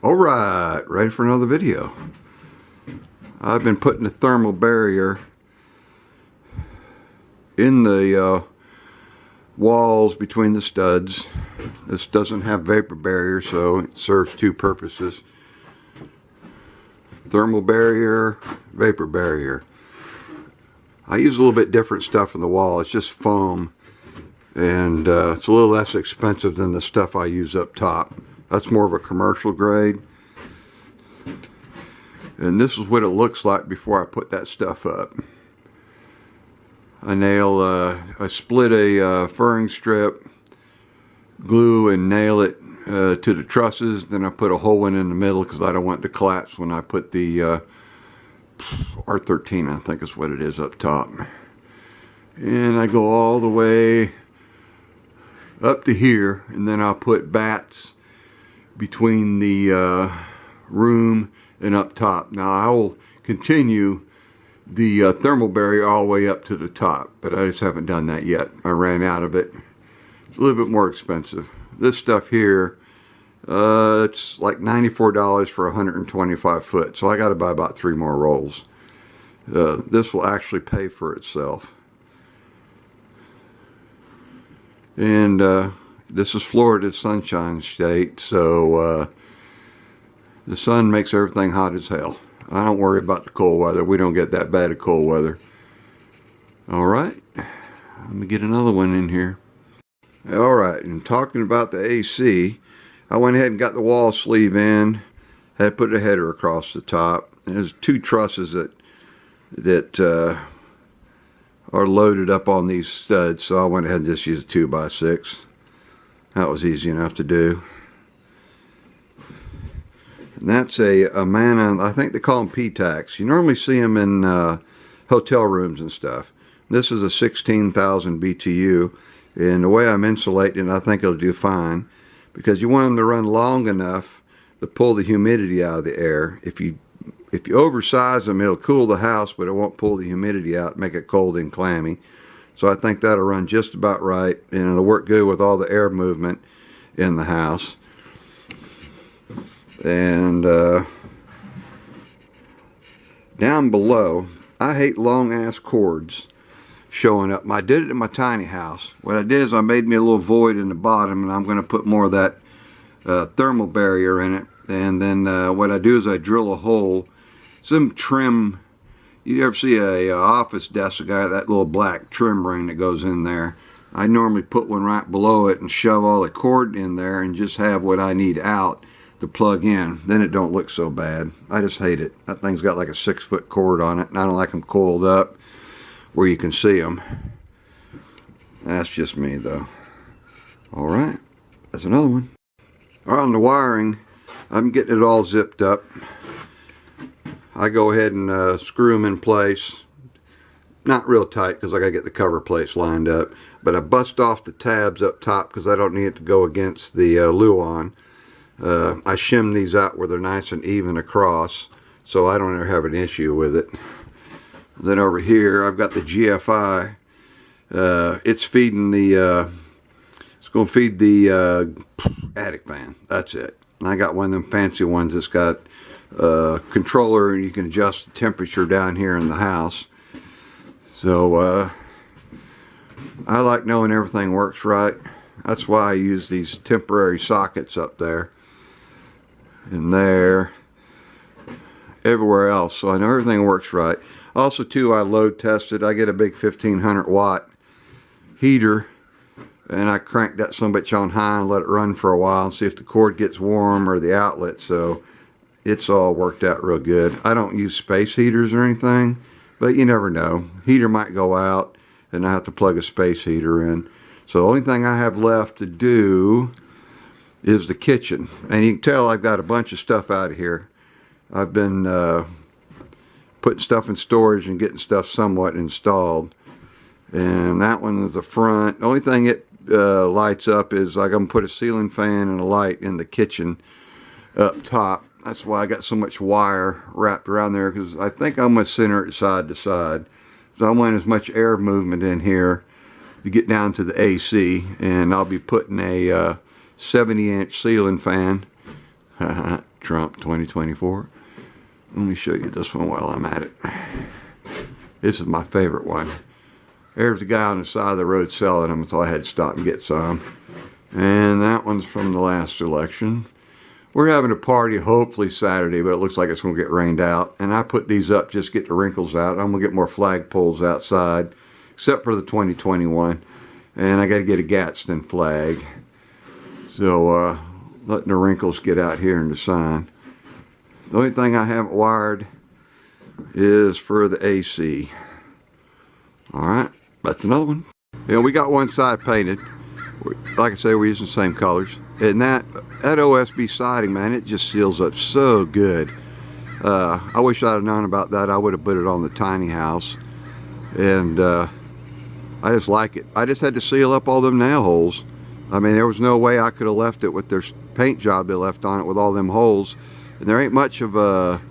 Alright, ready for another video. I've been putting the thermal barrier in the walls between the studs. This doesn't have vapor barrier, so it serves two purposes. Thermal barrier, vapor barrier. I use a little bit different stuff in the wall. It's just foam, and it's a little less expensive than the stuff I use up top. That's more of a commercial grade. And this is what it looks like before I put that stuff up. I split a furring strip, glue and nail it to the trusses. Then I put a hole in the middle because I don't want it to collapse when I put the R13, I think is what it is, up top. And I go all the way up to here, and then I'll put bats between the room and up top. Now I will continue the thermal barrier all the way up to the top, but I just haven't done that yet. I ran out of it. It's a little bit more expensive. This stuff here, it's like $94 for 125 foot, so I got to buy about 3 more rolls. This will actually pay for itself. And this is Florida's sunshine state, so the sun makes everything hot as hell. I don't worry about the cold weather. We don't get that bad of cold weather. Alright, let me get another one in here. Alright, and talking about the AC, I went ahead and got the wall sleeve in. Had to put a header across the top. There's 2 trusses that are loaded up on these studs, so I went ahead and just used a 2x6. That was easy enough to do. And that's a Amana, I think they call them P-Tax. You normally see them in hotel rooms and stuff. This is a 16,000 BTU, and the way I'm insulating it, I think it'll do fine, because you want them to run long enough to pull the humidity out of the air. If you oversize them, it'll cool the house, but it won't pull the humidity out, make it cold and clammy. So I think that'll run just about right, and it'll work good with all the air movement in the house. And down below, I hate long ass cords showing up. I did it in my tiny house. What I did is I made me a little void in the bottom, and I'm going to put more of that thermal barrier in it. And then what I do is I drill a hole. Some trim. You ever see a office desk guy, that little black trim ring that goes in there? I normally put one right below it and shove all the cord in there and just have what I need out to plug in. Then it don't look so bad. I just hate it. That thing's got like a 6-foot cord on it, and I don't like them coiled up where you can see them. That's just me though. Alright, that's another one. Alright, on the wiring, I'm getting it all zipped up. I go ahead and screw them in place. Not real tight because I got to get the cover plates lined up. But I bust off the tabs up top because I don't need it to go against the Luan. I shim these out where they're nice and even across, so I don't ever have an issue with it. Then over here, I've got the GFI. It's feeding the, it's going to feed the attic fan. That's it. And I got one of them fancy ones that's got a controller, and you can adjust the temperature down here in the house. So I like knowing everything works right. That's why I use these temporary sockets up there and there, everywhere else, so I know everything works right. Also too, I load tested. I get a big 1500 watt heater, and I crank that sumbitch on high and let it run for a while and see if the cord gets warm or the outlet. So it's all worked out real good. I don't use space heaters or anything, but you never know. Heater might go out and I have to plug a space heater in. So the only thing I have left to do is the kitchen. And you can tell I've got a bunch of stuff out of here. I've been putting stuff in storage and getting stuff somewhat installed. And that one is the front. The only thing it lights up is I'm going to put a ceiling fan and a light in the kitchen up top. That's why I got so much wire wrapped around there, because I think I'm going to center it side to side. So I want as much air movement in here to get down to the AC. And I'll be putting a 70-inch ceiling fan Trump 2024. Let me show you this one while I'm at it. This is my favorite one. There's a guy on the side of the road selling them, so I had to stop and get some. And that one's from the last election. We're having a party hopefully Saturday, but it looks like it's going to get rained out. And I put these up just to get the wrinkles out. I'm going to get more flagpoles outside, except for the 2021. And I got to get a Gadsden flag. So letting the wrinkles get out here in the sun. The only thing I haven't wired is for the AC. Alright, that's another one. We got one side painted. Like I say, we're using the same colors. And that OSB siding, man, it just seals up so good. I wish I'd have known about that. I would have put it on the tiny house. And I just like it. I just had to seal up all them nail holes. I mean, there was no way I could have left it with their paint job they left on it with all them holes. And there ain't much of a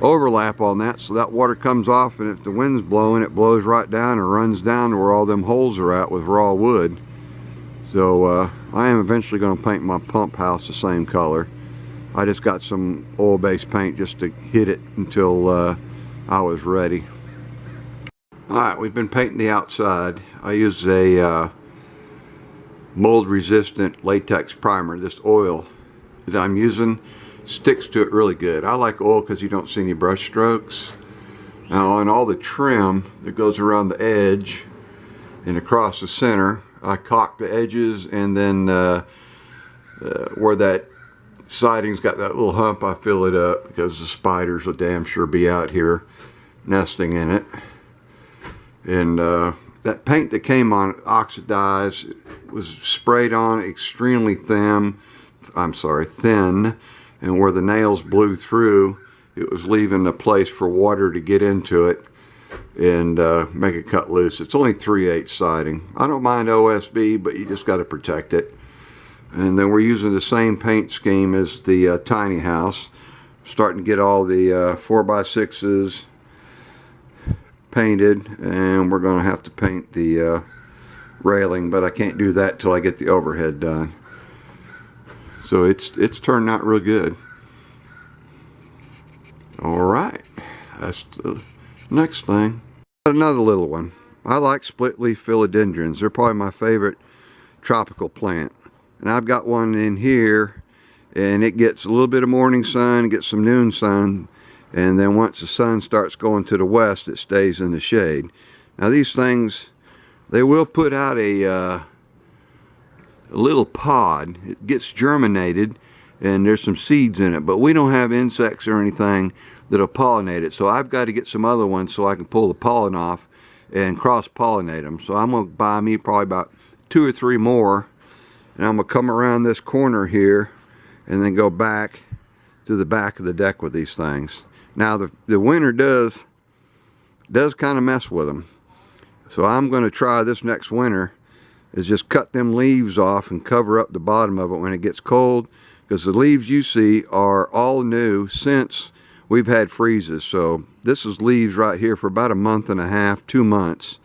overlap on that, so that water comes off, and if the wind's blowing, it blows right down and runs down to where all them holes are at with raw wood. So I am eventually going to paint my pump house the same color. I just got some oil-based paint just to hit it until I was ready. Alright, we've been painting the outside. I use a mold-resistant latex primer. This oil that I'm using sticks to it really good. I like oil because you don't see any brush strokes. Now on all the trim that goes around the edge and across the center, I caulk the edges, and then where that siding's got that little hump, I fill it up because the spiders will damn sure be out here nesting in it. And that paint that came on it, oxidized, was sprayed on extremely thin, and where the nails blew through, it was leaving a place for water to get into it and make it cut loose. It's only 3/8 siding. I don't mind OSB, but you just got to protect it. And then we're using the same paint scheme as the tiny house. Starting to get all the 4x6s painted, and we're going to have to paint the railing, but I can't do that till I get the overhead done. So it's turned out real good. Alright, that's the next thing. Another little one. I like split leaf philodendrons. They're probably my favorite tropical plant. And I've got one in here, and it gets a little bit of morning sun, gets some noon sun, and then once the sun starts going to the west, it stays in the shade. Now these things, they will put out a little pod. It gets germinated and there's some seeds in it, but we don't have insects or anything that'll pollinate it, so I've got to get some other ones so I can pull the pollen off and cross-pollinate them. So I'm going to buy me probably about 2 or 3 more, and I'm going to come around this corner here and then go back to the back of the deck with these things. Now the winter does kind of mess with them, so I'm going to try this next winter is just cut them leaves off and cover up the bottom of it when it gets cold, because the leaves you see are all new since we've had freezes. So this is leaves right here for about 1.5 months, 2 months,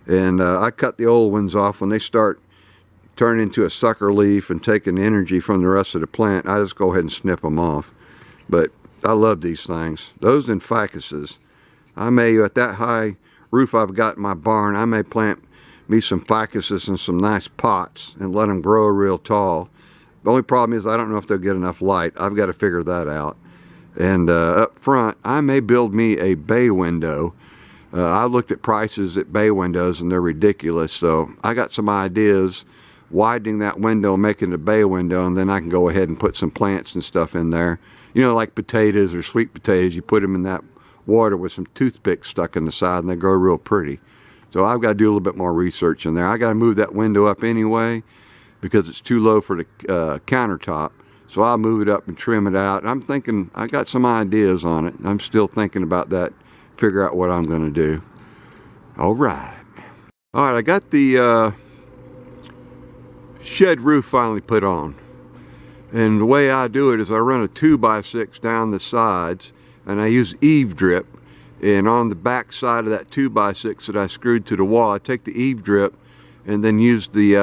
and I cut the old ones off. When they start turning into a sucker leaf and taking the energy from the rest of the plant, I just go ahead and snip them off. But I love these things. Those and ficuses. I may, at that high roof I've got in my barn, I may plant me some ficuses in some nice pots and let them grow real tall. The only problem is I don't know if they'll get enough light. I've got to figure that out. And up front, I may build me a bay window. I looked at prices at bay windows and they're ridiculous. So I got some ideas, widening that window, making a bay window, and then I can go ahead and put some plants and stuff in there. You know, like potatoes or sweet potatoes, you put them in that water with some toothpicks stuck in the side and they grow real pretty. So I've got to do a little bit more research in there. I got to move that window up anyway because it's too low for the countertop. So I'll move it up and trim it out. I'm thinking, I got some ideas on it. I'm still thinking about that, figure out what I'm going to do. All right, I got the shed roof finally put on. And the way I do it is I run a 2x6 down the sides, and I use eave drip. And on the back side of that 2x6 that I screwed to the wall, I take the eave drip and then use the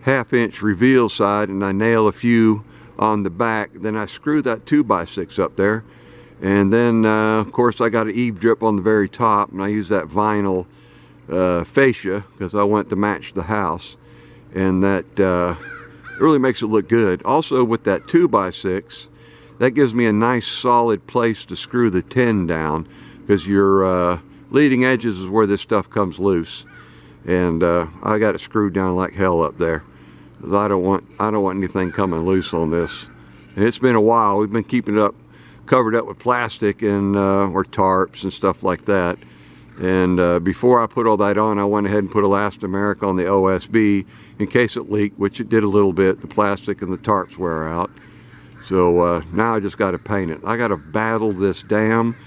1/2 inch reveal side, and I nail a few on the back. Then I screw that 2x6 up there, and then of course I got an eave drip on the very top, and I use that vinyl fascia because I want to match the house, and that really makes it look good. Also with that 2x6, that gives me a nice solid place to screw the tin down, because your leading edges is where this stuff comes loose, and I got it screwed down like hell up there. I don't want anything coming loose on this. And it's been a while. We've been keeping it up, covered up with plastic and or tarps and stuff like that. And before I put all that on, I went ahead and put elastomeric on the OSB in case it leaked, which it did a little bit. The plastic and the tarps wear out. So now I just got to paint it. I got to battle this damn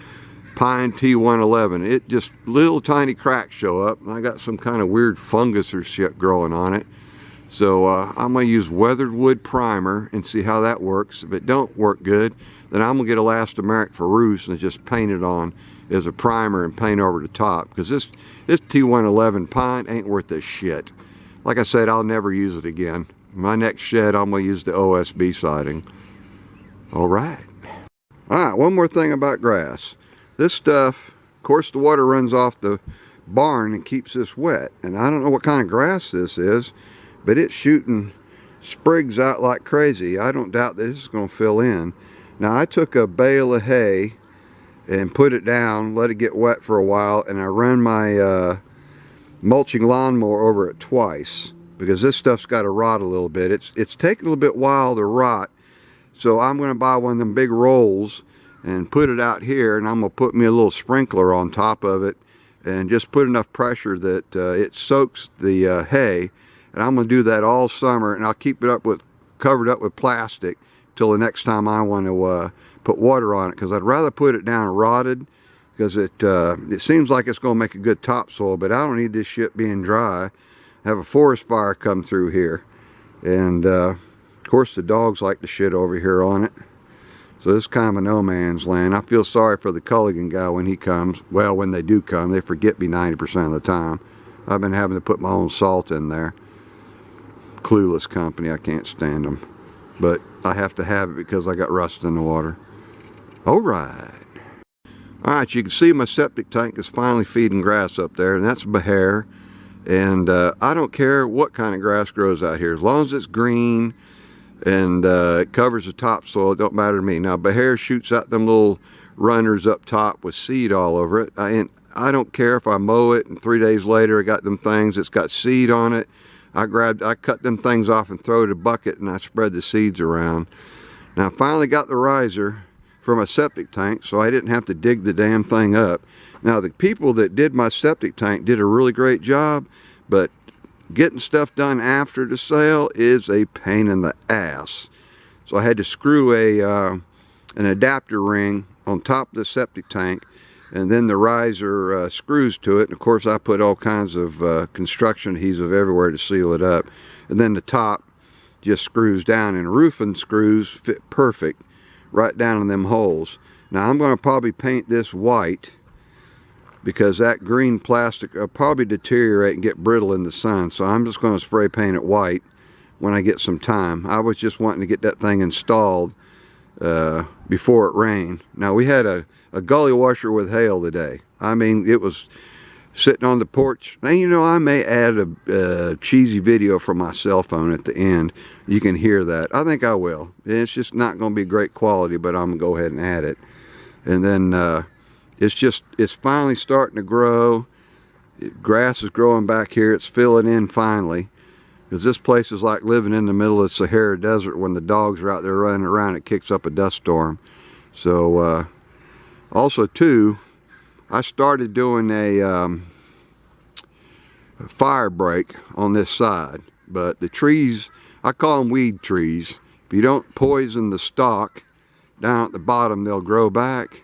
pine T111. It just, little tiny cracks show up, and I got some kind of weird fungus or shit growing on it. So I'm going to use weathered wood primer and see how that works. If it don't work good, then I'm going to get elastomeric for roofs and just paint it on as a primer and paint over the top, because this T111 pine ain't worth this shit. Like I said, I'll never use it again. My next shed, I'm going to use the OSB siding. All right, one more thing about grass. This stuff, of course, the water runs off the barn and keeps this wet. And I don't know what kind of grass this is, but it's shooting sprigs out like crazy. I don't doubt that this is going to fill in. Now, I took a bale of hay and put it down, let it get wet for a while, and I ran my mulching lawnmower over it twice, because this stuff's got to rot a little bit. It's taking a little bit while to rot, so I'm going to buy one of them big rolls and put it out here, and I'm going to put me a little sprinkler on top of it and just put enough pressure that it soaks the hay. And I'm going to do that all summer, and I'll keep it covered up with plastic till the next time I want to put water on it, because I'd rather put it down rotted, because it seems like it's going to make a good topsoil, but I don't need this shit being dry. Have a forest fire come through here, and of course the dogs like the shit over here on it. So this is kind of a no man's land. I feel sorry for the Culligan guy when he comes. Well, when they do come, they forget me 90% of the time. I've been having to put my own salt in there. Clueless company, I can't stand them. But I have to have it because I got rust in the water. Alright, you can see my septic tank is finally feeding grass up there, and that's Behair. And I don't care what kind of grass grows out here, as long as it's green and it covers the topsoil, it don't matter to me. Now, Behair shoots out them little runners up top with seed all over it. I don't care if I mow it and 3 days later I got them things that's got seed on it. I cut them things off and throw it in a bucket, and I spread the seeds around. Now, I finally got the riser for my septic tank, so I didn't have to dig the damn thing up. Now, the people that did my septic tank did a really great job, but getting stuff done after the sale is a pain in the ass. So I had to screw an adapter ring on top of the septic tank, and then the riser screws to it. And of course, I put all kinds of construction adhesive everywhere to seal it up. And then the top just screws down, and roofing screws fit perfect right down in them holes. Now I'm going to probably paint this white, because that green plastic will probably deteriorate and get brittle in the sun. So I'm just going to spray paint it white when I get some time. I was just wanting to get that thing installed before it rained. Now, we had a gully washer with hail today. I mean, it was sitting on the porch. Now, you know, I may add a cheesy video from my cell phone at the end. You can hear that. I think I will. It's just not going to be great quality, but I'm going to go ahead and add it. And then it's finally starting to grow. Grass is growing back here. It's filling in finally, because this place is like living in the middle of the Sahara Desert. When the dogs are out there running around, it kicks up a dust storm. So also too, I started doing a fire break on this side, but the trees, I call them weed trees. If you don't poison the stalk down at the bottom, they'll grow back.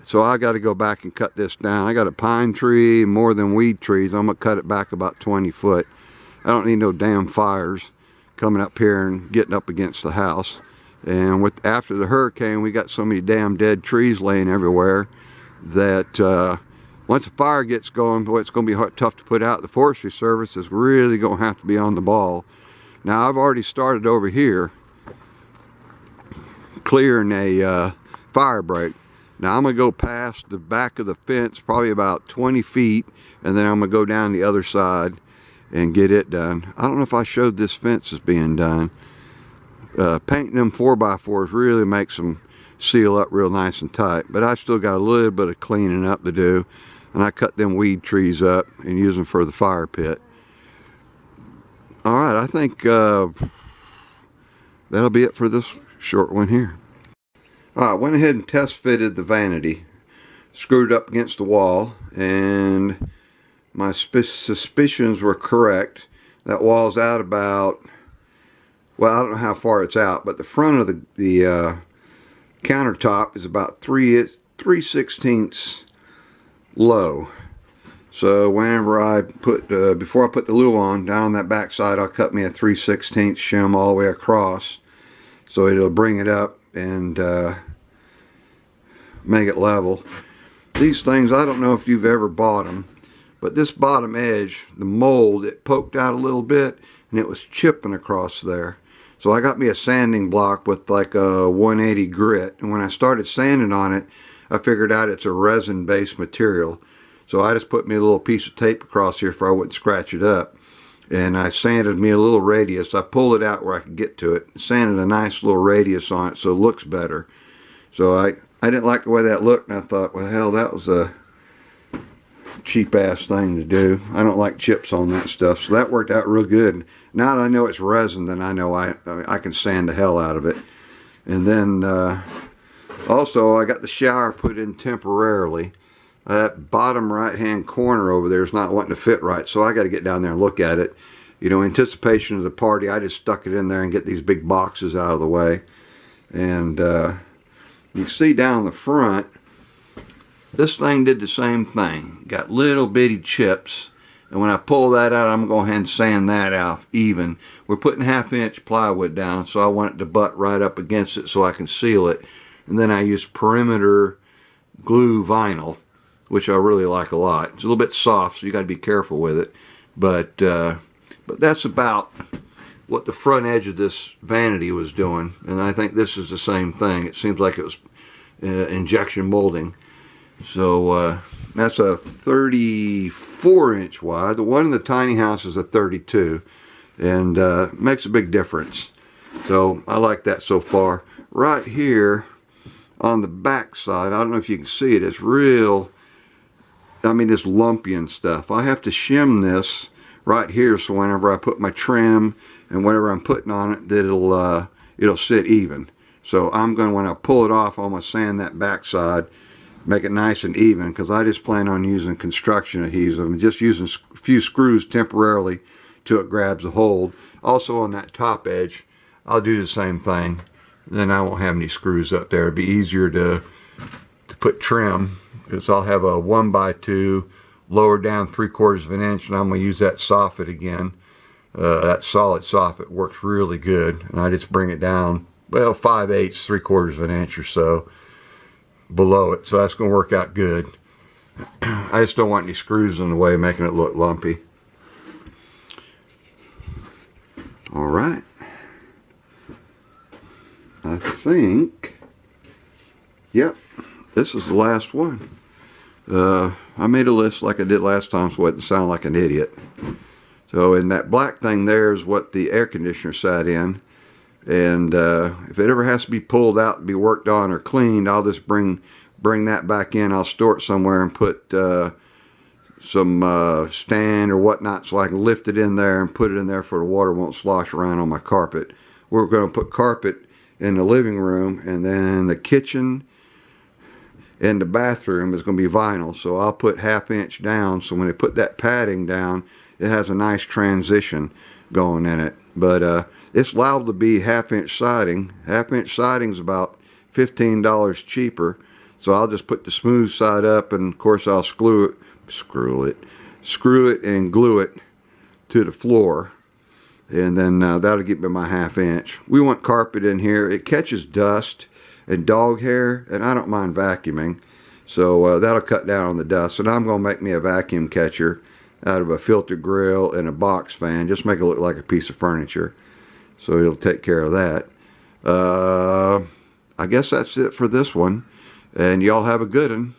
So I got to go back and cut this down. I got a pine tree, more than weed trees. I'm going to cut it back about 20 foot. I don't need no damn fires coming up here and getting up against the house. And after the hurricane, we got so many damn dead trees laying everywhere that once a fire gets going, boy, it's going to be tough to put out. The Forestry Service is really going to have to be on the ball. Now, I've already started over here clearing a fire break. Now I'm going to go past the back of the fence, probably about 20 feet, and then I'm going to go down the other side and get it done. I don't know if I showed this fence as being done. Painting them 4x4s really makes them seal up real nice and tight, but I still got a little bit of cleaning up to do, and I cut them weed trees up and use them for the fire pit. Alright, I think that'll be it for this short one here. Alright, went ahead and test fitted the vanity, screwed it up against the wall, and my suspicions were correct. That wall's out about, well, I don't know how far it's out, but the front of the countertop is about 3/16 low. So whenever I put, before I put the loo on, down on that back side, I'll cut me a 3/16 shim all the way across, so it'll bring it up and make it level. These things, I don't know if you've ever bought them, but this bottom edge, the mold, it poked out a little bit and it was chipping across there. So I got me a sanding block with like a 180 grit, and when I started sanding on it, I figured out it's a resin based material. So I just put me a little piece of tape across here so I wouldn't scratch it up, and I sanded me a little radius. I pulled it out where I could get to it, sanded a nice little radius on it so it looks better. So I didn't like the way that looked, and I thought, well, hell, that was a cheap ass thing to do. I don't like chips on that stuff, so that worked out real good. Now that I know it's resin, then I know I can sand the hell out of it. And then also I got the shower put in temporarily. That bottom right hand corner over there is not wanting to fit right, so I got to get down there and look at it. You know, in anticipation of the party, I just stuck it in there and get these big boxes out of the way. And you can see down the front, this thing did the same thing. Got little bitty chips, and when I pull that out, I'm going to go ahead and sand that out even. We're putting 1/2-inch plywood down, so I want it to butt right up against it so I can seal it. And then I use perimeter glue vinyl, which I really like a lot. It's a little bit soft, so you got to be careful with it. But that's about what the front edge of this vanity was doing, and I think this is the same thing. It seems like it was injection molding. So that's a 34-inch wide. The one in the tiny house is a 32, and makes a big difference. So I like that so far. Right here on the back side, I don't know if you can see it, it's real, I mean, it's lumpy and stuff. I have to shim this right here, so whenever I put my trim and whatever I'm putting on it, that it'll sit even. So I'm going to, when I pull it off, I'm going to sand that back side, make it nice and even, because I just plan on using construction adhesive and just using a few screws temporarily till it grabs a hold. Also on that top edge, I'll do the same thing. Then I won't have any screws up there. It'd be easier to put trim, because I'll have a 1x2 lower down 3/4 of an inch, and I'm going to use that soffit again. That solid soffit works really good, and I just bring it down, well, 5/8, 3/4 of an inch or so below it, so that's going to work out good. I just don't want any screws in the way making it look lumpy. Alright, I think, yep, this is the last one. I made a list like I did last time so it wouldn't sound like an idiot. So in that black thing there is what the air conditioner sat in, and if it ever has to be pulled out and be worked on or cleaned, I'll just bring that back in. I'll store it somewhere and put some stand or whatnot so I can lift it in there and put it in there so the water won't slosh around on my carpet. We're going to put carpet in the living room, and then the kitchen and the bathroom is going to be vinyl, so I'll put 1/2 inch down, so when they put that padding down, it has a nice transition going in it. But it's liable to be 1/2 inch siding. 1/2 inch siding is about $15 cheaper, so I'll just put the smooth side up, and of course I'll screw it and glue it to the floor, and then that'll give me my 1/2 inch. We want carpet in here. It catches dust and dog hair, and I don't mind vacuuming, so that'll cut down on the dust. And I'm going to make me a vacuum catcher out of a filter grill and a box fan, just make it look like a piece of furniture, so it'll take care of that. I guess that's it for this one. And y'all have a good one.